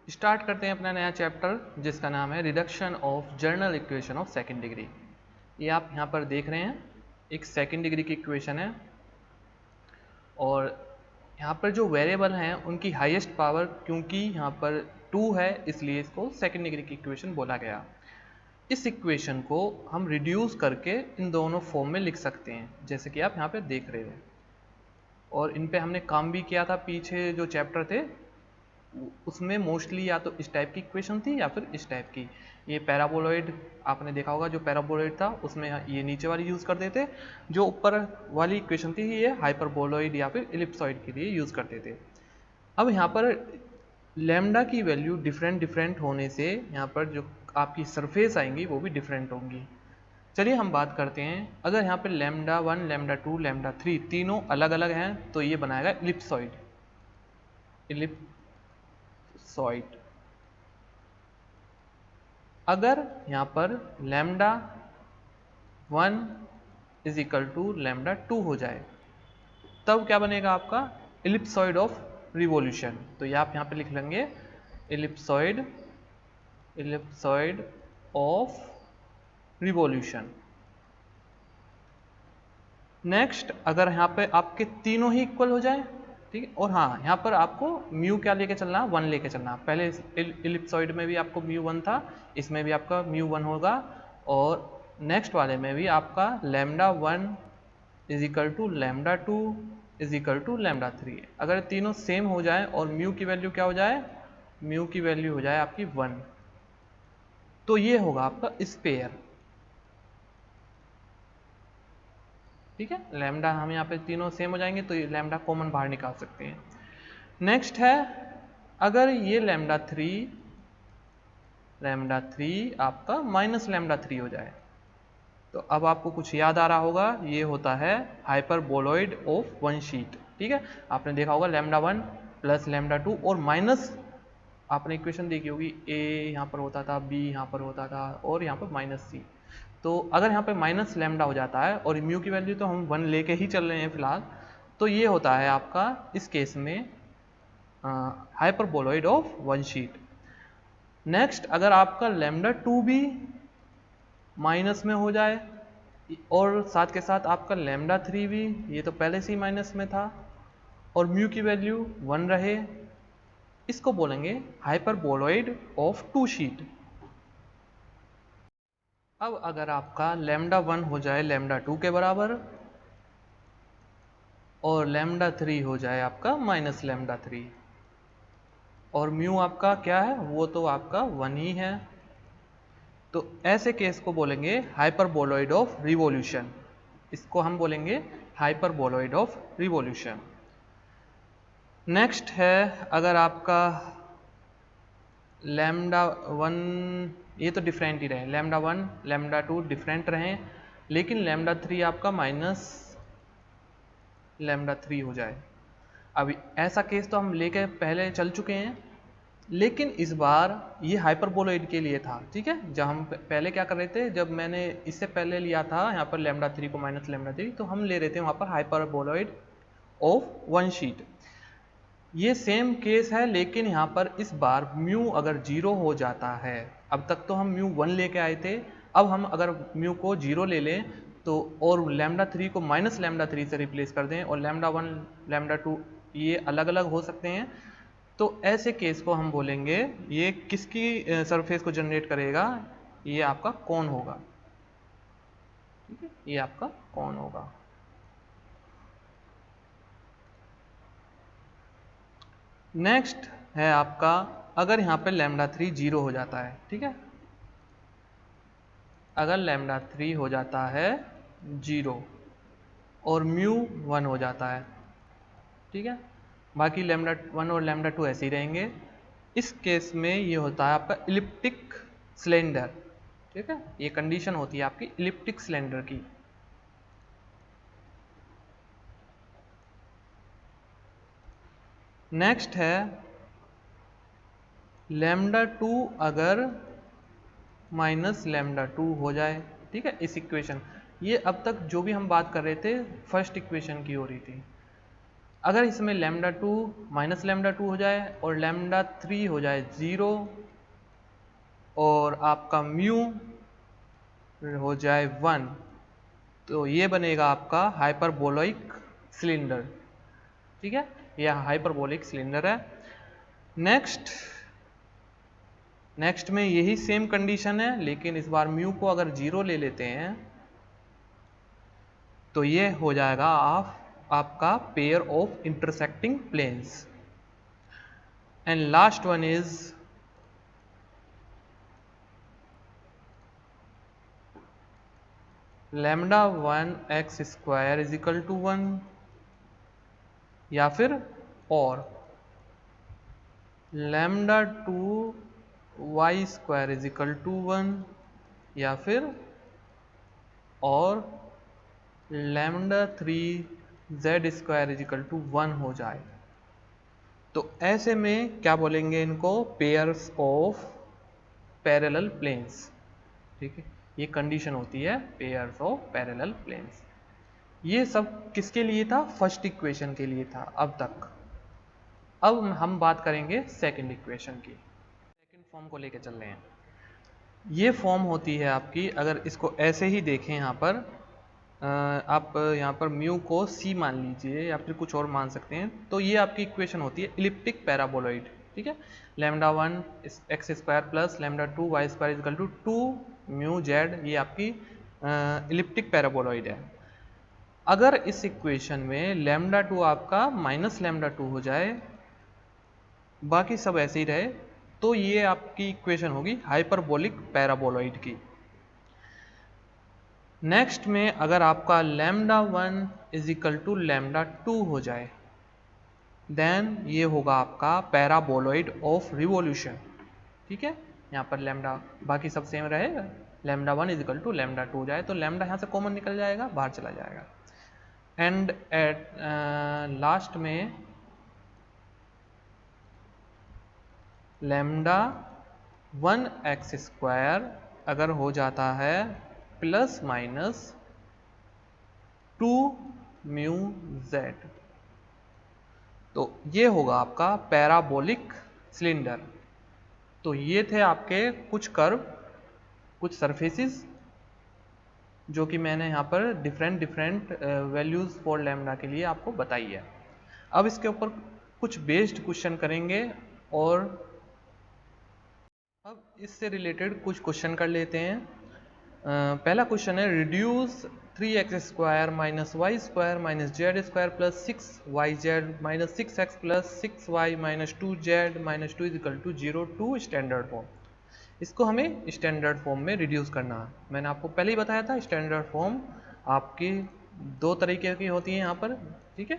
Start करते हैं अपना नया चैप्टर जिसका नाम है reduction of general equation of second degree. ये आप यहाँ पर देख रहे हैं एक सेकंड डिग्री की इक्वेशन है और यहाँ पर जो वेरिएबल हैं उनकी हाईएस्ट पावर, क्योंकि यहाँ पर 2 है इसलिए इसको सेकंड डिग्री की इक्वेशन बोला गया। इस इक्वेशन को हम रिड्यूस करके इन दोनों फॉर्म में लिख सकते हैं जैसे कि आप यहाँ पे देख रहे हो, और इन पे हमने काम भी किया था। पीछे जो चैप्टर थे उसमें मोस्टली या तो इस टाइप की इक्वेशन थी या फिर इस टाइप की। ये पैराबोलॉइड आपने देखा होगा, जो पैराबोलॉइड था उसमें ये नीचे वाली यूज़ करते थे, जो ऊपर वाली इक्वेशन थी ये हाइपरबोलॉइड या फिर इलिप्सॉइड के लिए यूज़ करते थे। अब यहाँ पर लैम्डा की वैल्यू डिफरेंट डिफरेंट होने से यहाँ पर जो आपकी सरफेस आएंगी वो भी डिफरेंट होंगी। चलिए हम बात करते हैं, अगर यहाँ पर लैम्डा 1, लैम्डा 2, लैम्डा 3 तीनों अलग अलग हैं तो ये बनाएगा इलिप्सॉइड। इलिप्सॉइड अगर यहाँ पर lambda 1 is equal to lambda 2 हो जाए तब क्या बनेगा आपका इलिप्सॉइड ऑफ रिवॉल्यूशन। तो ये आप यहाँ पे लिख लेंगे इलिप्सॉइड ऑफ रिवॉल्यूशन। नेक्स्ट, अगर यहाँ पे आपके तीनों ही इक्वल हो जाए, ठीक है, और हाँ यहाँ पर आपको म्यू क्या लेके चलना है, 1 लेके चलना। पहले इलिप्सॉइड में भी आपको म्यू 1 था, इसमें भी आपका म्यू 1 होगा, और नेक्स्ट वाले में भी आपका lambda 1 is equal to lambda 2 is equal to lambda 3। अगर तीनों सेम हो जाए और म्यू की वैल्यू क्या हो जाए, म्यू की वैल्यू हो जाए आपकी 1, तो ये होगा आपका स्पेयर। ठीक है, लैम्डा हम यहाँ पे तीनों सेम हो जाएंगे तो ये लैम्डा कॉमन बाहर निकाल सकते हैं। नेक्स्ट है, अगर ये लैम्डा 3 आपका माइनस लैम्डा 3 हो जाए तो अब आपको कुछ याद आ रहा होगा, ये होता है हाइपरबोलॉइड ऑफ वन शीट। ठीक है, आपने देखा होगा लैम्डा 1 प्लस लैम्डा 2 और माइनस, आपने इक्वेशन देखी होगी, ए यहाँ पर होता था, बी यहाँ पर होता था और यहाँ पर माइनस सी। तो अगर यहाँ पे माइनस लैम्डा हो जाता है और म्यू की वैल्यू तो हम 1 लेके ही चल रहे हैं फिलहाल, तो ये होता है आपका इस केस में hyperboloid of one sheet. Next, अगर आपका लैम्डा 2 भी माइनस में हो जाए और साथ के साथ आपका लैम्डा 3 भी, ये तो पहले से ही माइनस में था, और म्यू की वैल्यू 1 रहे, इसको बोलेंगे हाइपरबोलॉइड ऑफ 2 शीट। अब अगर आपका लैम्डा 1 हो जाए लैम्डा 2 के बराबर और लैम्डा 3 हो जाए आपका माइनस लैम्डा 3 और म्यू आपका क्या है, वो तो आपका 1 ही है, तो ऐसे केस को बोलेंगे हाइपरबोलॉइड ऑफ रिवॉल्यूशन। इसको हम बोलेंगे हाइपरबोलॉइड ऑफ रिवॉल्यूशन। नेक्स्ट है, अगर आपका लैम्डा 1, ये तो डिफरेंट ही रहे, लैम्डा 1 लैम्डा 2 डिफरेंट रहें, लेकिन लैम्डा 3 आपका माइनस लैम्डा 3 हो जाए। अभी ऐसा केस तो हम लेके पहले चल चुके हैं, लेकिन इस बार ये हाइपरबोलॉइड के लिए था। ठीक है, जब हम पहले क्या कर रहे थे, जब मैंने इससे पहले लिया था यहाँ पर लैम्डा 3 को माइनस लैम्डा 3, तो हम ले रहे थे वहाँ पर हाइपरबोलॉइड ऑफ वन शीट। ये सेम केस है, लेकिन यहाँ पर इस बार म्यू अगर 0 हो जाता है, अब तक तो हम म्यू 1 लेके आए थे, अब हम अगर म्यू को 0 ले लें तो और लैम्डा 3 को माइनस लैम्डा 3 से रिप्लेस कर दें और लैम्डा 1 लैम्डा 2 ये अलग अलग हो सकते हैं, तो ऐसे केस को हम बोलेंगे ये किसकी सरफेस को जनरेट करेगा, ये आपका कौन होगा। ठीक है, ये आपका कौन होगा। नेक्स्ट है आपका, अगर यहाँ पे लैम्डा 3 0 हो जाता है, ठीक है, अगर लैम्डा 3 हो जाता है 0 और म्यू 1 हो जाता है, ठीक है, बाकी लैम्डा 1 और लैम्डा 2 ऐसे ही रहेंगे, इस केस में ये होता है आपका इलिप्टिक सिलेंडर। ठीक है, ये कंडीशन होती है आपकी इलिप्टिक सिलेंडर की। नेक्स्ट है लैम्डा 2 अगर माइनस लैम्डा 2 हो जाए। ठीक है, इस इक्वेशन, ये अब तक जो भी हम बात कर रहे थे फर्स्ट इक्वेशन की हो रही थी। अगर इसमें लैम्डा 2 माइनस लैम्डा 2 हो जाए और लैम्डा 3 हो जाए 0 और आपका म्यू हो जाए 1, तो ये बनेगा आपका हाइपरबोलिक सिलेंडर। ठीक है, यह हाइपरबोलिक सिलेंडर है। नेक्स्ट में यही सेम कंडीशन है, लेकिन इस बार म्यू को अगर 0 ले लेते हैं तो ये हो जाएगा आपका pair of intersecting planes. And last one is lambda 1 X square is equal to 1, या फिर और lambda 2 Y square is equal to 1, या फिर और lambda 3 Z square is equal to 1 हो जाए। तो ऐसे में क्या बोलेंगे इनको? Pairs of parallel planes. ठीक है, ये कंडीशन होती है पेयर्स ऑफ पैरेलल प्लेन्स। ये सब किसके लिए था? फर्स्ट इक्वेशन के लिए था अब तक। अब हम बात करेंगे सेकंड इक्वेशन की। सेकंड फॉर्म को लेकर चल रहे हैं। ये फॉर्म होती है आपकी, अगर इसको ऐसे ही देखें यहाँ पर, आप यहाँ पर म्यू को सी मान लीजिए या फिर कुछ और मान सकते हैं, तो ये आपकी इक्वेशन होती है इलिप्टिक पैराबोलॉइड। ठीक है, lambda 1 X square plus lambda 2 Y square equal to 2 mu Z, ये आपकी इलिप्टिक पैराबोलॉइड है। अगर इस इक्वेशन में लैम्डा 2 आपका माइनस लैम्डा 2 हो जाए, बाकी सब ऐसे ही रहे, तो ये आपकी इक्वेशन होगी हाइपरबोलिक पैराबोलॉइड की। नेक्स्ट में अगर आपका lambda 1 is equal to lambda 2 हो जाए, देन ये होगा आपका पैराबोलॉइड ऑफ रिवोल्यूशन। ठीक है, यहाँ पर लैम्डा बाकी सब सेम रहेगा, lambda 1 is equal to lambda 2 हो जाए तो लैम्डा यहाँ से कॉमन निकल जाएगा, बाहर चला जाएगा। एंड एट लास्ट में लैम्डा 1 एक्स स्क्वायर अगर हो जाता है प्लस माइनस 2 म्यू जेड, तो ये होगा आपका पैराबोलिक सिलेंडर। तो ये थे आपके कुछ कर्व, कुछ सरफेसेस, जो कि मैंने यहाँ पर डिफरेंट वैल्यूज़ फॉर लैम्डा के लिए आपको बताई है। अब इसके ऊपर कुछ बेस्ड क्वेश्चन करेंगे, और अब इससे रिलेटेड कुछ क्वेश्चन कर लेते हैं। पहला क्वेश्चन है, reduce 3x square minus Y square minus Z square plus 6yz minus 6x plus 6y minus 2z minus 2 is equal to 0 to standard form. इसको हमें स्टैंडर्ड फॉर्म में रिड्यूस करना है। मैंने आपको पहले ही बताया था स्टैंडर्ड फॉर्म आपकी दो तरीके की होती है यहाँ पर। ठीक है,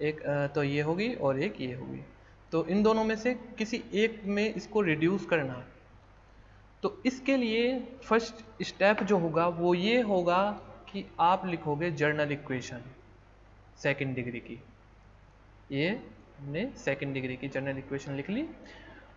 एक तो ये होगी और एक ये होगी, तो इन दोनों में से किसी एक में इसको रिड्यूस करना है। तो इसके लिए फर्स्ट स्टेप जो होगा वो ये होगा कि आप लिखोगे जर्नल इक्वेशन सेकंड डिग्री की। ये हमने सेकंड डिग्री की जर्नल इक्वेशन लिख ली,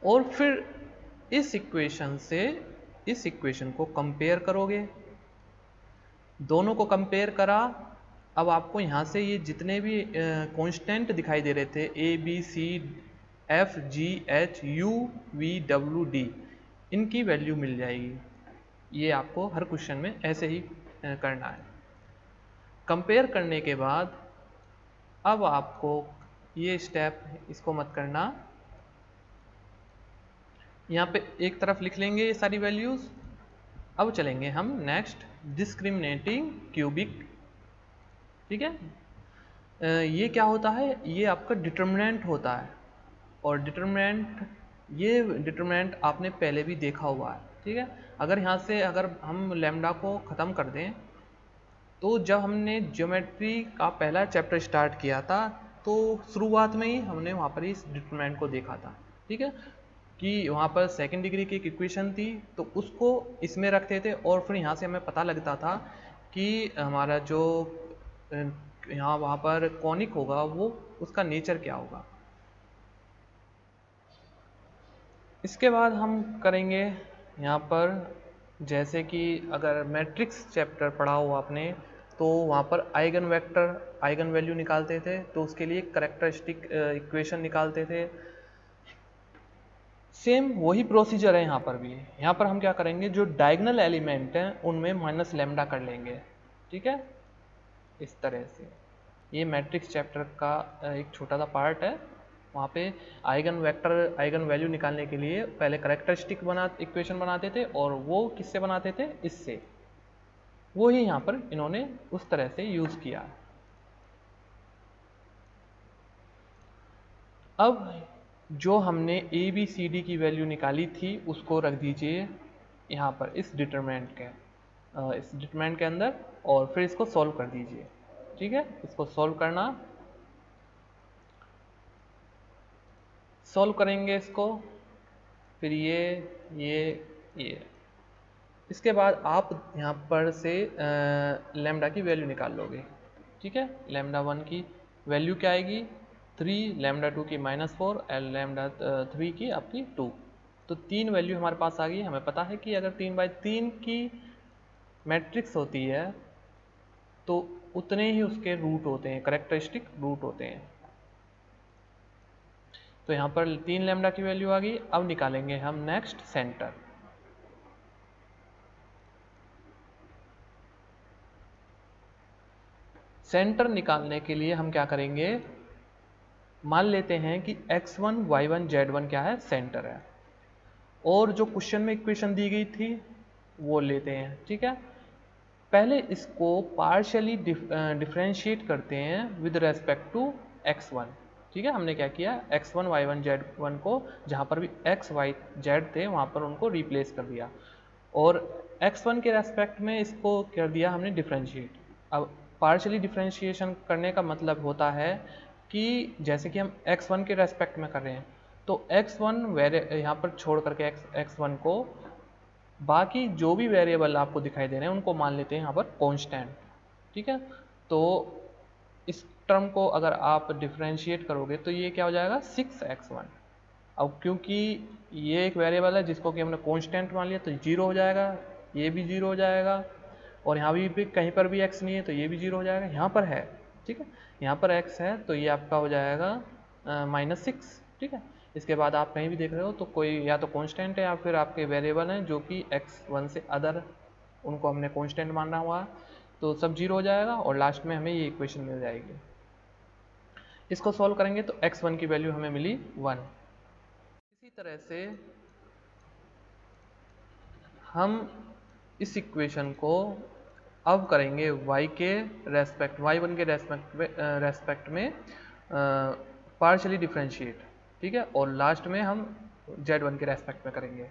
और फिर इस इक्वेशन से इस इक्वेशन को कंपेयर करोगे, दोनों को कंपेयर करा। अब आपको यहाँ से ये जितने भी कांस्टेंट दिखाई दे रहे थे A B C F G H U V W D, इनकी वैल्यू मिल जाएगी। ये आपको हर क्वेश्चन में ऐसे ही करना है। कंपेयर करने के बाद अब आपको ये स्टेप, इसको मत करना, यहाँ पे एक तरफ लिख लेंगे ये सारी वैल्यूज। अब चलेंगे हम नेक्स्ट डिस्क्रिमिनेटिंग क्यूबिक। ठीक है, ये क्या होता है? ये आपका डिटर्मिनेंट होता है, और ये डिटर्मिनेंट आपने पहले भी देखा हुआ है। ठीक है, अगर यहाँ से अगर हम लैम्डा को ख़त्म कर दें, तो जब हमने ज्योमेट्री का पहला चैप्टर स्टार्ट किया था, तो शुरुआत में ही हमने वहाँ पर इस डिटरमिनेंट को देखा था। ठीक है, कि वहाँ पर सेकंड डिग्री की एक इक्वेशन थी, तो उसको इसमें रखते थे, और फिर यहाँ से हमें पता लगता था कि हमारा जो यहाँ वहाँ पर कॉनिक होगा वो उसका नेचर क्या होगा। इसके बाद हम करेंगे यहाँ पर, जैसे कि अगर मैट्रिक्स चैप्टर पढ़ा हो आपने, तो वहाँ पर आइगन वेक्टर आइगन वैल्यू निकालते थे, तो उसके लिए कैरेक्टरिस्टिक इक्वेशन निकालते थे। सेम वही प्रोसीजर है यहाँ पर भी। यहाँ पर हम क्या करेंगे, जो डायगोनल एलिमेंट हैं उनमें माइनस लैम्डा कर लेंगे, ठीक है, इस तरह से। ये मैट्रिक्स चैप्टर का एक छोटा सा पार्ट है। वहाँ पे आइगन वेक्टर आइगन वैल्यू निकालने के लिए पहले कैरेक्टरिस्टिक इक्वेशन बनाते थे, और वो किससे बनाते थे, इससे। वो ही यहाँ पर इन्होंने उस तरह से यूज़ किया। अब जो हमने ए बी सी डी की वैल्यू निकाली थी उसको रख दीजिए यहाँ पर इस डिटरमिनेंट के अंदर, और फिर इसको सॉल्व कर दीजिए, ठीक है। इसको सॉल्व करेंगे इसको, फिर ये इसके बाद आप यहाँ पर से लैम्डा की वैल्यू निकाल लोगे, ठीक है। लैम्डा 1 की वैल्यू क्या आएगी, 3, लैम्डा 2 की -4, और लैम्डा 3 की आपकी 2। तो 3 वैल्यू हमारे पास आ गई। हमें पता है कि अगर 3/3 की मैट्रिक्स होती है तो उतने ही उसके रूट होते हैं, कैरेक्टरिस्टिक रूट होते हैं। तो यहाँ पर 3 लैम्डा की वैल्यू आ गई। अब निकालेंगे हम नेक्स्ट सेंटर। सेंटर निकालने के लिए हम क्या करेंगे, मान लेते हैं कि x1 y1 z1 क्या है, सेंटर है, और जो क्वेश्चन में इक्वेशन दी गई थी वो लेते हैं, ठीक है। पहले इसको पार्शियली डिफरेंशिएट करते हैं विद रेस्पेक्ट टू x1, ठीक है। हमने क्या किया, x1 y1 z1 को जहाँ पर भी x y z थे वहाँ पर उनको रिप्लेस कर दिया, और x1 के रेस्पेक्ट में इसको कर दिया हमने डिफरेंशिएट। अब पार्शियली डिफरेंशिएशन करने का मतलब होता है कि जैसे कि हम x1 के रेस्पेक्ट में कर रहे हैं, तो x1 यहाँ पर छोड़ करके x1 को बाकी जो भी वेरिएबल आपको दिखाई दे रहे हैं उनको मान लेते हैं यहाँ पर कांस्टेंट, ठीक है। तो इस टर्म को अगर आप डिफरेंशिएट करोगे तो ये क्या हो जाएगा, 6x1। अब क्योंकि ये एक वेरिएबल है जिसको कि हमने कांस्टेंट मान लिया, तो 0 हो जाएगा, ये भी 0 हो जाएगा, और यहाँ भी कहीं पर भी x नहीं है तो ये भी 0 हो जाएगा। यहाँ पर है, ठीक है, यहाँ पर x है तो ये आपका हो जाएगा -6, ठीक है। इसके बाद आप कहीं भी देख रहे हो तो कोई या तो कांस्टेंट है या फिर आपके वेरिएबल हैं जो कि x1 से अदर, उनको हमने कांस्टेंट माना हुआ है, तो सब 0 हो जाएगा, और लास्ट में हमें ये इक्वेशन मिल जाएगी। इसको सॉल्व करेंगे तो x1 की वैल्यू हमें मिली 1। इसी तरह से हम इस इक्वेशन को अब करेंगे y के रेस्पेक्ट y1 के रेस्पेक्ट में पार्शियली डिफरेंशिएट, ठीक है, और लास्ट में हम z1 के रेस्पेक्ट में करेंगे।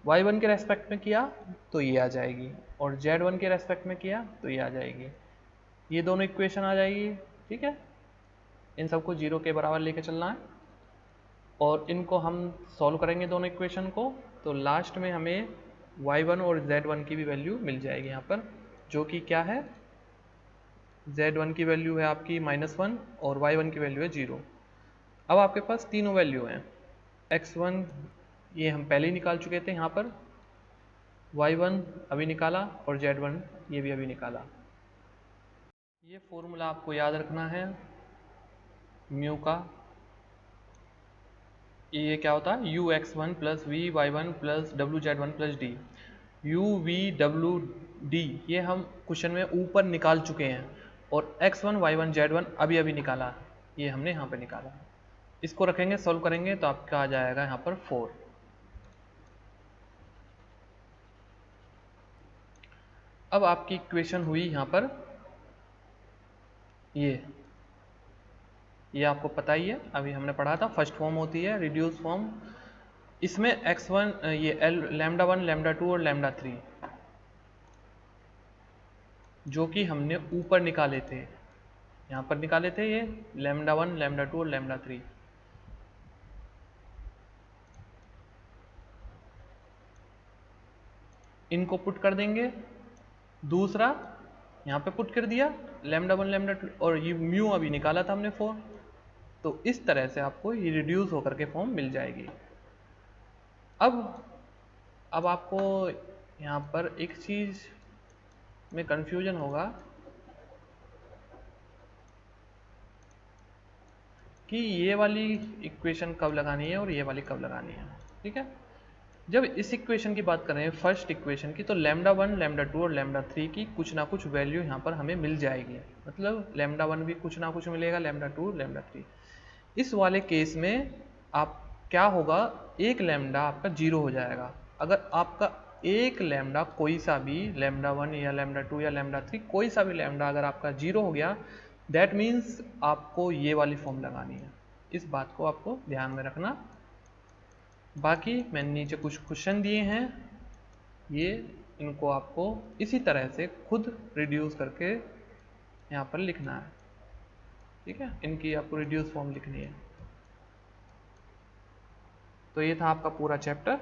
y1 के रेस्पेक्ट में किया तो ये आ जाएगी, और z1 के रेस्पेक्ट में किया तो ये आ जाएगी। ये दोनों इक्वेशन आ जाएगी, ठीक है। इन सबको 0 के बराबर लेके चलना है, और इनको हम सॉल्व करेंगे दोनों इक्वेशन को, तो लास्ट में हमें y1 और z1 की भी वैल्यू मिल जाएगी यहाँ पर, जो कि क्या है, z1 की वैल्यू है आपकी -1 और y1 की वैल्यू है 0। अब आपके पास तीनों वैल्यू हैं, x1 ये हम पहले ही निकाल चुके थे यहाँ पर, y1 अभी निकाला, और z1 ये भी अभी निकाला। ये फॉर्मूला आपको याद रखना है म्यू का। ये क्या होता है, ux1 + vy1 + wz1 + d। u v w d ये हम क्वेश्चन में ऊपर निकाल चुके हैं, और x1 y1 z1 अभी अभी निकाला, ये हमने यहाँ पर निकाला। इसको रखेंगे, सॉल्व करेंगे तो आपका आ जाएगा यहाँ पर 4। अब आपकी इक्वेशन हुई यहाँ पर ये आपको पता ही है, अभी हमने पढ़ा था, फर्स्ट फॉर्म होती है रिड्यूस फॉर्म। इसमें x1 ये λ1 λ2 और λ3 जो कि हमने ऊपर निकाले थे, यहाँ पर निकाले थे, ये λ1 λ2 और λ3। इनको पुट कर देंगे, दूसरा यहाँ पे पुट कर दिया λ1 λ2, और ये म्यू अभी निकाला था हमने 4। तो इस तरह से आपको ये रिड्यूस होकर के फॉर्म मिल जाएगी। अब आपको यहाँ पर एक चीज़ में कंफ्यूजन होगा कि ये वाली इक्वेशन कब लगानी है और ये वाली कब लगानी है। ठीक है, जब इस इक्वेशन की बात करें फर्स्ट इक्वेशन की, तो लैम्डा 1, लैम्डा 2 और लैम्डा 3 की कुछ ना कुछ वैल्यू यहाँ पर हमें मिल जाएगी। मतलब लैम्डा 1 भी कुछ ना कुछ मिलेगा, लैम्डा 2, लैम्डा 3। इस वाले केस में आप क्या होगा, एक लैम्डा आपका 0 हो जाएगा। अगर आपका एक लैम्डा कोई सा भी, लैम्डा 1 या लैम्डा 2 या लैम्डा 3, कोई सा भी लैम्डा अगर आपका 0 हो गया, दैट मीन्स आपको ये वाली फॉर्म लगानी है। इस बात को आपको ध्यान में रखना। बाकी मैंने नीचे कुछ क्वेश्चन दिए हैं, ये इनको आपको इसी तरह से खुद रिड्यूस करके यहाँ पर लिखना है। ठीक है, इनकी आपको रिड्यूस फॉर्म लिखनी है। तो ये था आपका पूरा चैप्टर।